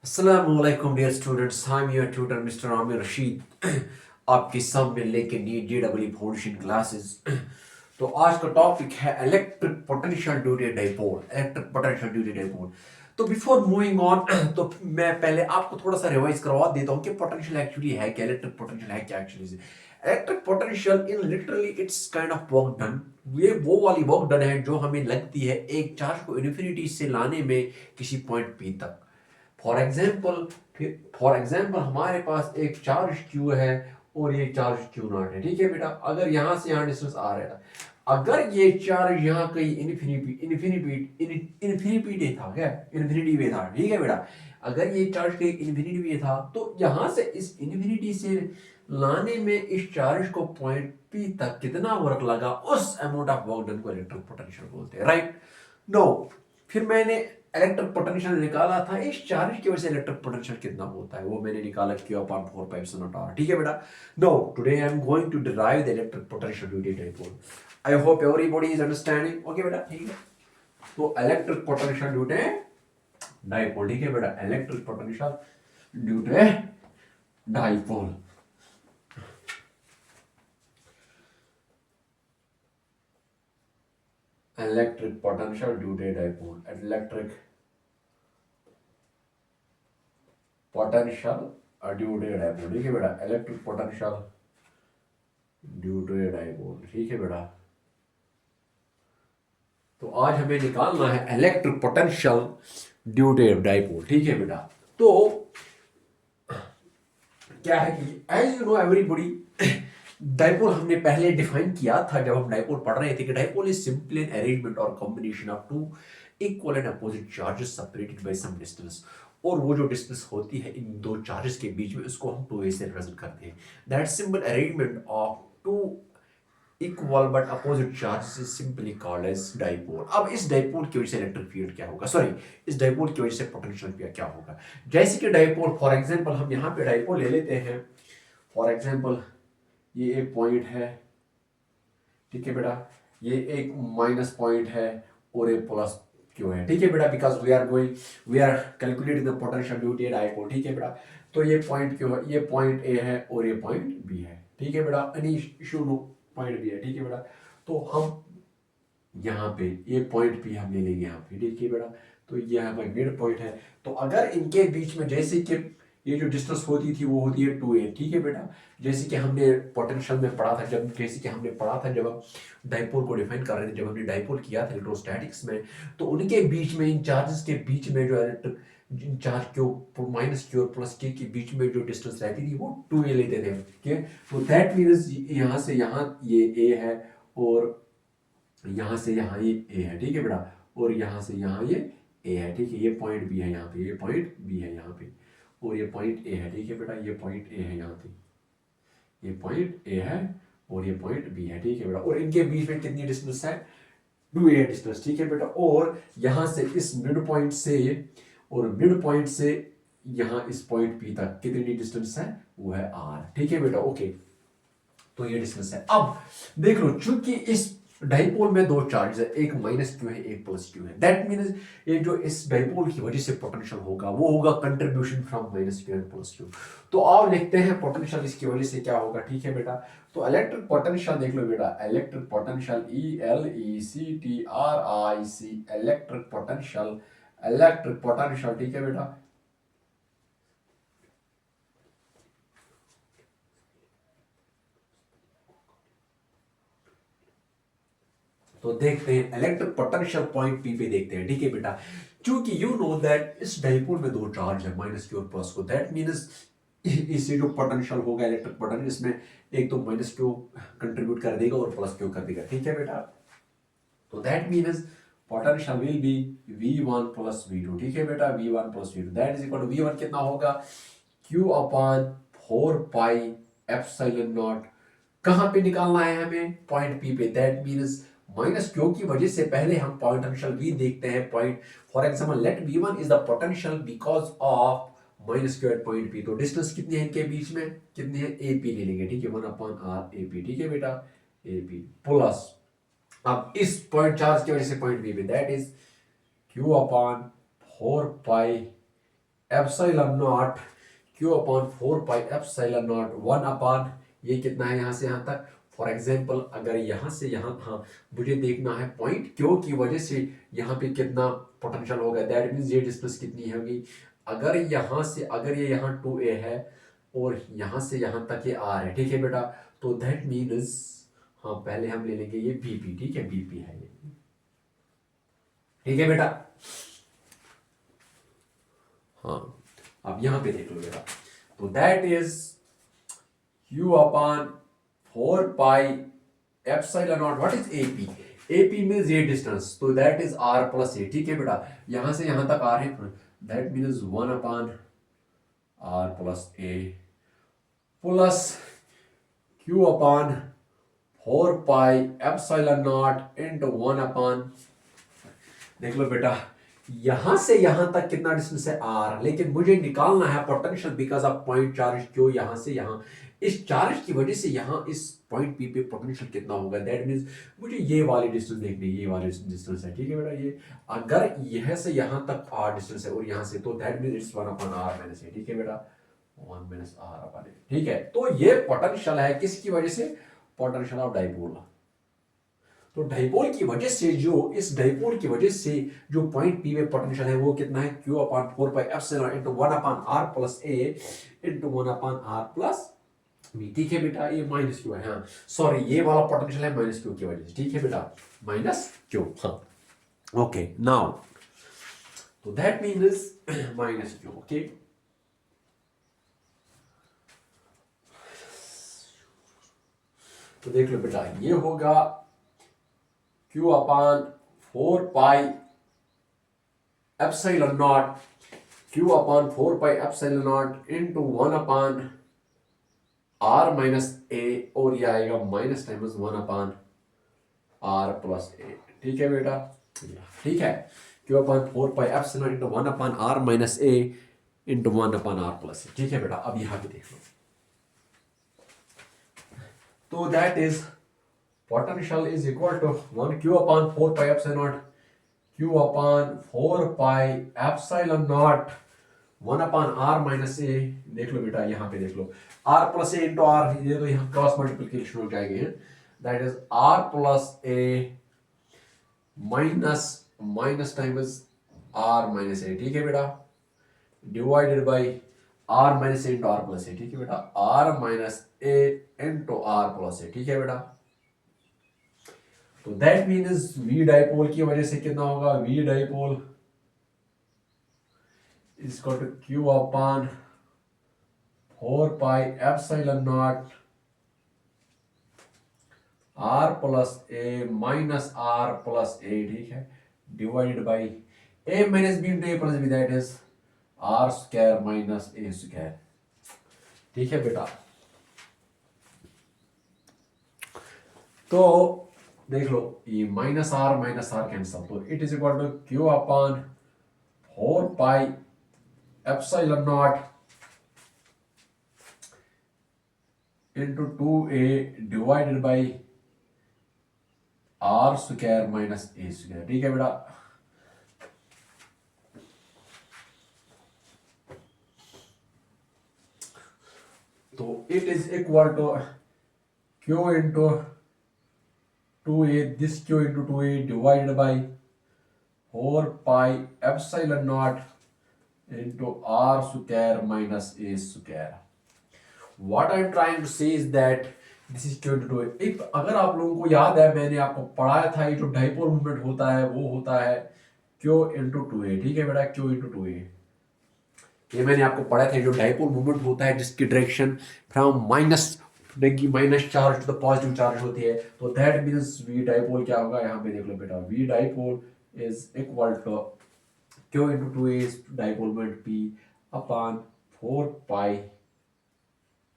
Assalamualaikum dear students, I'm your tutor Mr. Amir Rashid आपके सामने लेके नीट जेडब्ल्यू फाउंडेशन क्लासेस। तो आज का टॉपिक है electric potential due to dipole. Electric potential due to dipole. तो बिफोर मूविंग ऑन तो मैं पहले आपको थोड़ा सा रिवाइज करवा देता हूँ कि पोटेंशियल एक्चुअली है क्या, इलेक्ट्रिक पोटेंशियल है क्या एक्चुअली से। Electric potential in literally it's kind of work done. ये वो वाली वर्क डन है जो हमें लगती है एक चार्ज को इन्फिनिटी से लाने में किसी पॉइंट पी तक। फॉर एग्जाम्पल हमारे पास एक चार्ज क्यू है और ये चार्ज क्यू नॉट है। ठीक है बेटा, अगर यहाँ से यहाँ डिस्टेंस आ रहा है, अगर ये चार्ज यहाँ कहीं इन्फिनिटी था क्या, इन्फिनिटी पे था, ठीक है बेटा, अगर ये चार्ज कहीं इन्फिनिटी पे था तो यहाँ से इस इन्फिनिटी से लाने में इस चार्ज को पॉइंट पी तक कितना वर्क लगा, उस अमाउंट ऑफ वर्क डन को इलेक्ट्रिक पोटेंशियल बोलते हैं। राइट नो, फिर मैंने इलेक्ट्रिक पोटेंशियल निकाला था, इस चार्ज की वजह से इलेक्ट्रिक पोटेंशियल कितना होता है वो मैंने निकाला Q/4πε0r। ठीक है बेटा। No, today I am going to derive the electric potential due to dipole. I hope everybody is understanding. Okay बेटा, ठीक है। तो electric potential due to dipole, ठीक है बेटा, electric potential due to dipole. Electric potential due to dipole, electric potential due to dipole. ठीक है बेटा, electric potential due to dipole. ठीक है बेटा। तो आज हमें निकालना है electric potential due to dipole. ठीक है बेटा। तो क्या है कि as you know everybody, dipole हमने पहले डिफाइन किया था जब हम डाइपोल पढ़ रहे थे कि dipole is simply an arrangement और combination of two equal and opposite charges separated by some distance. और वो जो डिस्टेंस होती है इन दो चार्जेस के बीच में, उसको हम 2a से रिप्रेजेंट करते हैं। That simple arrangement of two equal but opposite charges is simply called as dipole. अब इस डाइपोल की वजह से इलेक्ट्रिक फील्ड क्या होगा, सॉरी, इस डाइपोल की वजह से पोटेंशियल क्या होगा। जैसे कि डाइपोल, फॉर एग्जांपल हम यहाँ पे डाइपोल ले लेते हैं। फॉर एग्जांपल ये एक पॉइंट है, ठीक है बेटा, ये एक माइनस पॉइंट है और एक प्लस क्यों है। ठीक है बेटा, because we are calculating the potential due to dipole. ठीक है बेटा। तो ये पॉइंट क्यों है, ये पॉइंट ए है और ये पॉइंट बी है। ठीक है बेटा, any issue no, point B है। ठीक है बेटा। तो हम यहाँ पे ये पॉइंट भी हम ले लेंगे यहाँ पे। ठीक है बेटा। तो ये हमारा मिड पॉइंट है। तो अगर इनके बीच में जैसे कि ये जो डिस्टेंस होती थी वो होती है 2a। ठीक है बेटा। जैसे कि हमने पोटेंशियल में पढ़ा था, जैसे कि हमने पढ़ा था जब हम डाइपोल को डिफाइन कर रहे थे, जब हमने डाइपोल किया था इलेक्ट्रोस्टैटिक्स में, तो उनके बीच में, इन चार्जेस के बीच में जो electric charge Q minus Q और प्लस के बीच में जो डिस्टेंस रहती थी वो 2a लेते थे। ठीक है। तो दैट मीन्स यहाँ से यहाँ ये a है और यहाँ से यहाँ ये ए है। ठीक है बेटा। और यहाँ से यहाँ ये ए है। ठीक है। ये पॉइंट बी है यहाँ पे, ये पॉइंट बी है यहाँ पे, और ये पॉइंट ए है। ठीक है बेटा, ये पॉइंट ए है यहाँ पे, ये पॉइंट ए है और ये पॉइंट बी है। ठीक है बेटा। और इनके बीच में कितनी डिस्टेंस है, 2a डिस्टेंस। ठीक है बेटा। और यहाँ से इस मिड पॉइंट से और मिड पॉइंट से यहाँ इस पॉइंट पी तक कितनी डिस्टेंस है, वो है r। ठीक है बेटा। ओके, तो ये डिस्टेंस है। अब देख लो, चूंकि इस डाइपोल में दो चार्ज है, एक माइनस क्यू है, एक प्लस क्यू है, दैट मीन्स ये जो इस डाइपोल की वजह से पोटेंशियल होगा वो होगा contribution from minus Q and plus Q. तो आप लिखते हैं पोटेंशियल इसकी वजह से क्या होगा। ठीक है बेटा। तो इलेक्ट्रिक पोटेंशियल देख लो बेटा, electric potential ELECTRIC, electric potential, electric potential. ठीक है बेटा। तो देखते हैं इलेक्ट्रिक पोटेंशियल पॉइंट पी पे देखते हैं। ठीक है बेटा। क्योंकि यू नो दैट इस डाइपोल में दो चार्ज है, माइनस क्यू और प्लस को, दैट मीन्स इससे जो पोटेंशियल होगा इलेक्ट्रिक पोटेंशियल, इसमें एक तो माइनस क्यू कंट्रीब्यूट कर देगा और प्लस क्यू कर देगा। ठीक है बेटा। तो that means potential will be V1 plus V2। ठीक है बेटा, V1 plus V2, that is equal to V1 कितना होगा, Q/4πε0। कहां पे निकालना है हमें, पॉइंट पी पे। दैट मीन्स माइनस क्यू की वजह से पहले हम पोटेंशियल V देखते हैं। Point, for example let V1 is the potential because of minus Q at point P. तो डिस्टेंस कितनी है इनके बीच में, कितनी है, AP ले लेंगे। ठीक है, 1/r AP। ठीक है बेटा, AP प्लस, अब इस पॉइंट चार्ज की वजह से पॉइंट बी पे, that is Q upon 4 pi epsilon naught, Q upon 4 pi epsilon naught 1 upon, ये कितना है यहाँ से यहाँ तक। फॉर एग्जाम्पल अगर यहाँ से यहाँ, हाँ मुझे देखना है पॉइंट Q की वजह से यहाँ पे कितना पोटेंशियल होगा, दैट मीन्स ये डिस्टेंस कितनी होगी। अगर यहाँ से, अगर ये यहाँ 2a है और यहाँ से यहाँ तक ये r है, ठीक है बेटा, तो दैट मीन्स, हाँ पहले हम ले लेंगे ये BP, ठीक है, BP है ये, ठीक है बेटा। हाँ अब यहां पे देख लो बेटा, तो that is Q upon 4 pi epsilon not, what is AP, AP means ये डिस्टेंस, तो that is R plus A, ठीक है बेटा। यहां से यहां तक R है, that means 1 upon R plus A plus Q upon 4 pi epsilon naught into 1 upon, देख लो बेटा यहां से यहां तक कितना डिस्टेंस है R, लेकिन मुझे निकालना है potential because of point charge Q, यहां से यहां इस चार्ज की वजह से यहां इस पॉइंट P पे पोटेंशियल कितना होगा, दैट मींस मुझे ये वाली डिस्टेंस देखनी है, ये वाली डिस्टेंस है, ठीक है बेटा। ये अगर यह से यहां तक R डिस्टेंस है और यहां से, तो that means it's 1 upon R minus A, ठीक है बेटा, 1 माइनस R अपॉन A, ठीक है। तो ये पोटेंशियल है किसकी वजह से, पोटेंशियल ऑफ डाइपोल। तो डाइपोल की वजह से, जो इस डाइपोल की वजह से जो पॉइंट P में पोटेंशियल है वो कितना है, Q upon 4 pi epsilon into 1 upon R plus A into 1 upon R plus V, ठीक है बेटा। ये माइनस Q है, हाँ सॉरी ये वाला पोटेंशियल है माइनस Q की वजह से, ठीक है बेटा, माइनस Q, हाँ ओके। नाउ तो that means minus Q, okay. तो देख लो बेटा ये होगा Q upon 4 pi epsilon not, Q upon 4 pi epsilon naught into 1 upon R minus A, और ये आएगा minus times 1 upon R plus A, ठीक है बेटा, ठीक है। Q upon 4 pi epsilon into 1 upon R minus A into 1 upon R plus A, ठीक है बेटा। अब यहां पे देख लो, तो that is potential is equal to 1 Q upon 4 pi epsilon naught, Q upon 4 pi epsilon naught 1 upon R minus A, देख लो बेटा यहाँ पे देख लो R plus A into R, ये तो यहाँ क्रॉस मल्टीप्लिकेशन हो जाएंगे हैं, that is R plus A minus minus times R minus A, ठीक है बेटा, divided by R minus A into R plus A, ठीक है बेटा, R minus A into R plus A, ठीक है बेटा। तो दैट मीन्स V डाइपोल की वजह से कितना होगा, V dipole is equal to Q upon 4 pi epsilon naught R plus A minus R plus A, ठीक है, divided by A minus B into A plus B, that is R square minus A square, ठीक है बेटा। तो देख लो ये minus R cancel, तो it is equal to Q upon 4 pi epsilon naught into 2A divided by R square minus A square, ठीक है बेटा। तो it is equal to Q into 2A, this Q into 2A divided by 4 pi epsilon naught into R square minus A square. What I am trying to say is that this is Q into 2A. if अगर आप लोगों को याद है मैंने आपको पढ़ाया था, ये जो डाइपोल मूवमेंट होता है वो होता है Q into 2A, ठीक है बेटा, Q into 2A, ये मैंने आपको पढ़ाया था। जो डाइपोल मूवमेंट होता है जिसकी direction from minus charge to the positive charge होती है, तो दैट मींस V डाइपोल क्या होगा, यहाँ पे देख लो बेटा, V dipole is equal to Q into 2A dipole moment P upon 4 pi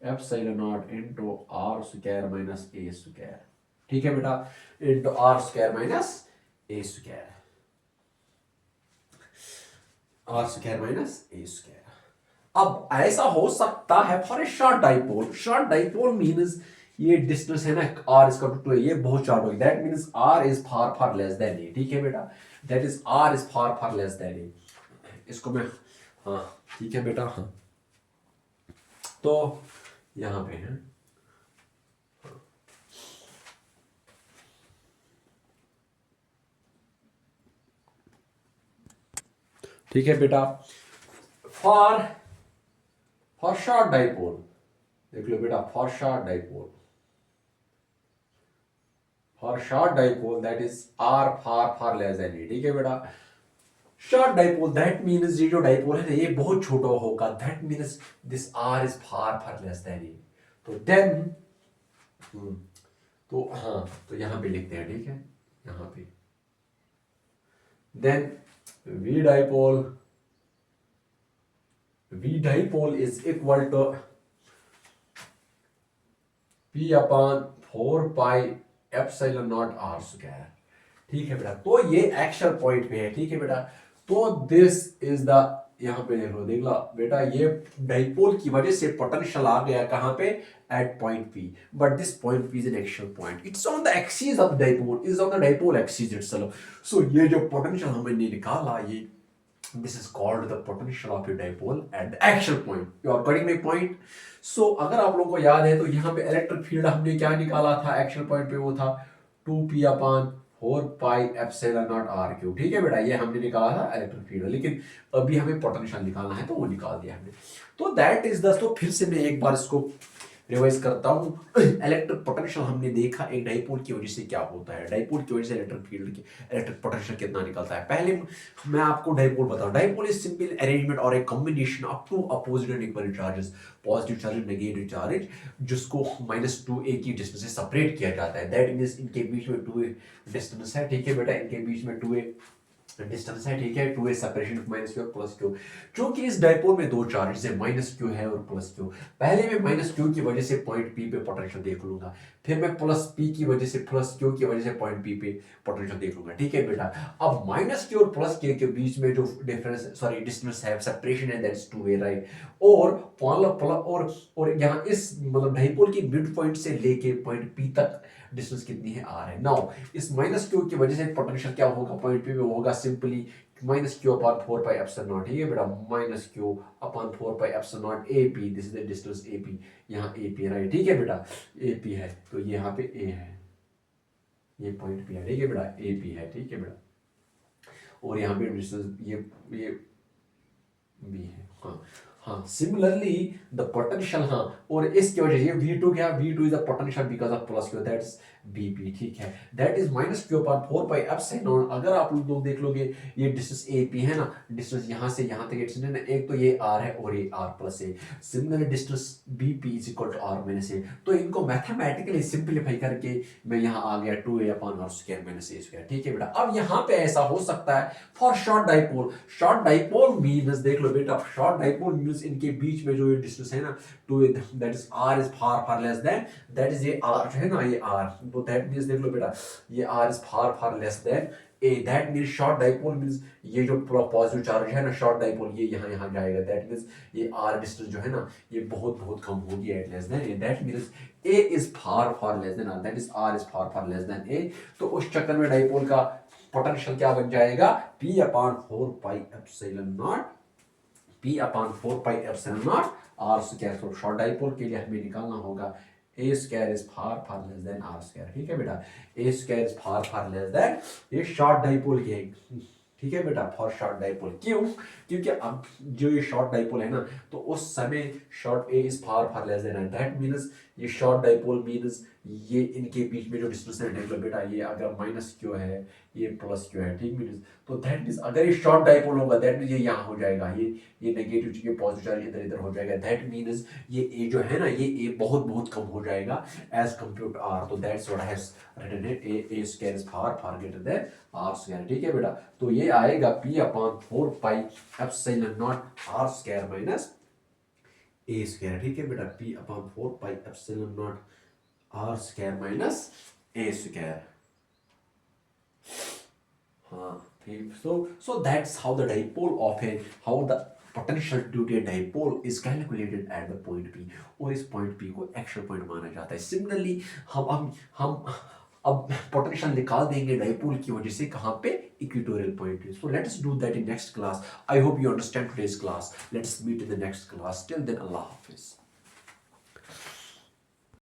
epsilon naught into R square minus A square, ठीक है बेटा, into R square minus A square, R square minus A square. अब ऐसा हो सकता है for a short dipole, short dipole means ये distance है ना r इज टू ये बहुत शॉर्ट होगी, that means r is far far less than a, ठीक है बेटा, that is r is far far less than a. इसको मैं, हाँ ठीक है बेटा, हाँ तो यहाँ पे है, ठीक है बेटा, फॉर फॉर शॉर्ट डाइपोल, देख लो बेटा, for short dipole, for short dipole that is r far far less than a, ठीक है बेटा। शॉर्ट डाइपोल दैट मीन्स ये जो डाइपोल है ना ये बहुत छोटा होगा, that means this r is far far less than a. तो देन तो हाँ तो यहाँ पे लिखते हैं, ठीक है, यहाँ पे then v dipole is equal to p upon 4 pi epsilon naught r square, ठीक है बेटा। तो ये एक्चुअल पॉइंट पे है, ठीक है बेटा। तो दिस इज द, यहाँ पे देख लो, देख लो बेटा, ये डाइपोल की वजह से पोटेंशियल आ गया कहाँ पे, at point P, but this point P is an actual point, it's on the axis of dipole, is on the dipole axis itself. So ये जो पोटेंशियल हमने निकाला, ये this is called the potential of a dipole at the actual point, you are getting my point। so अगर आप लोगों को याद है तो यहाँ पे इलेक्ट्रिक फील्ड हमने क्या निकाला था एक्चुअल पॉइंट पे, वो था 2p upon 4 pi epsilon naught r cube, ठीक है बेटा, ये हमने निकाला था इलेक्ट्रिक फील्ड, लेकिन अभी हमें पोटेंशियल निकालना है तो वो निकाल दिया हमने। तो दैट इज द, तो फिर से मैं एक बार इसको रिवाइज करता हूँ। इलेक्ट्रिक पोटेंशियल हमने देखा एक डाइपोल की वजह से क्या होता है, डाइपोल की वजह से इलेक्ट्रिक फील्ड की इलेक्ट्रिक पोटेंशियल कितना निकलता है। पहले मैं आपको डाइपोल बताऊं, डाइपोल इज सिंपल अरेंजमेंट और a combination of two opposite and equal charges, positive charge negative charge, जिसको -2a की डिस्टेंस से सेपरेट किया जाता है, दैट मींस इनके बीच में 2a डिस्टेंस है, ठीक है बेटा, इनके बीच में 2a डिस्टेंस है, ठीक है, 2a सेपरेशन -q और +q। क्योंकि इस डाइपोल में दो चार्जेस है, -q है और +q। पहले मैं -q की वजह से पॉइंट P पे पोटेंशियल देख लूंगा, फिर मैं +p की वजह से, +q की वजह से पॉइंट P पे पोटेंशियल देख लूंगा, ठीक है बेटा। अब -q और +k के बीच में जो डिफरेंस, सॉरी डिस्टेंस है, सेपरेशन है, दैट्स 2a, राइट। और यहाँ इस मतलब डाइपोल की मिड पॉइंट से लेके पॉइंट P तक डिस्टेंस कितनी है, r है। नाउ इस -q की वजह से पोटेंशियल क्या होगा पॉइंट P पे, होगा simply -q upon 4 pi epsilon not, ठीक है बेटा, -q upon 4 pi epsilon not AP, this is the distance AP, यहाँ AP, राइट, ठीक है बेटा, AP है तो यहाँ पे A है, ये पॉइंट P है, ठीक है बेटा, AP है, ठीक है बेटा, और यहाँ पे डिस्टेंस ये B है, हाँ हाँ। सिमिलरली द पोटेंशियल, हाँ, और इसकी वजह से V2 क्या, V2 is the potential because of +q, that's BP, ठीक है, that is -q upon 4 pi epsilon. अगर आप लोग देख लोगे ये डिस्टेंस AP है ना, डिस्टेंस यहाँ से यहाँ तक डिस्टेंस है ना, एक तो ये r है और ये r plus a, similarly distance BP is equal to r minus a। तो इनको मैथमेटिकली सिंपलीफाई करके मैं यहाँ आ गया 2a upon r square minus a square, ठीक है बेटा। अब यहाँ पे ऐसा हो सकता है for short dipole, short dipole means, देख लो बेटा, शॉर्ट डाइपोल मीन्स इनके बीच में जो ये डिस्टेंस है ना, to that is r is far far less than, that is ये r जो है ना, ये r, तो दैट मीन्स देख लो बेटा, ये r is far far less than a, that means short dipole means ये जो पॉजिटिव चार्ज है ना शॉर्ट डाइपोल, ये यहाँ जाएगा, दैट मीन्स ये r डिस्टेंस जो है ना ये बहुत बहुत कम होगी at less than a, that means a is far far less than r, that is r is far far less than a। तो उस चक्कर में डाइपोल का पोटेंशियल क्या बन जाएगा, P upon 4 pi epsilon not, P upon 4 pi epsilon naught r square. तो short dipole के लिए हमें निकालना होगा a square is far far less than r square, ठीक है बेटा, a square is far far less then, ये शॉर्ट डाइपोल की है, ठीक है बेटा, फॉर शॉर्ट डाइपोल। क्यों, क्योंकि अब जो ये शॉर्ट डाइपोल है ना, तो उस समय short a is far far less than, that means ये शॉर्ट डाइपोल मींस ये इनके बीच में जो डिस्टेंस है, देख लो बेटा, ये अगर -q है, ये +q है, ठीक मींस, तो दैट मींस अगर ये शॉर्ट डाइपोल होगा, दैट मींस ये यहाँ हो जाएगा, ये नेगेटिव चीज पॉजिटिव चार्ज इधर इधर हो जाएगा, दैट मींस ये a जो है ना, ये a बहुत बहुत कम हो जाएगा एज कंपेयर टू r। तो that's what I have written it, a square is far far greater than r square, ठीक है बेटा। तो ये आएगा P upon 4 pi epsilon naught r square minus a square, ठीक है बेटा, P upon 4 pi epsilon naught r square minus a square, हाँ ठीक। so that's how the dipole of a, how the potential due to dipole is calculated at the point P, और इस point P को action point माना जाता है। Similarly हम अब पोटेंशियल निकाल देंगे डाइपोल की वजह से कहाँ पे, इक्वेटोरियल पॉइंट पे। So let's do that in next class. I hope you understand today's class. Let's meet in the next class. Till then अल्लाह हाफिज।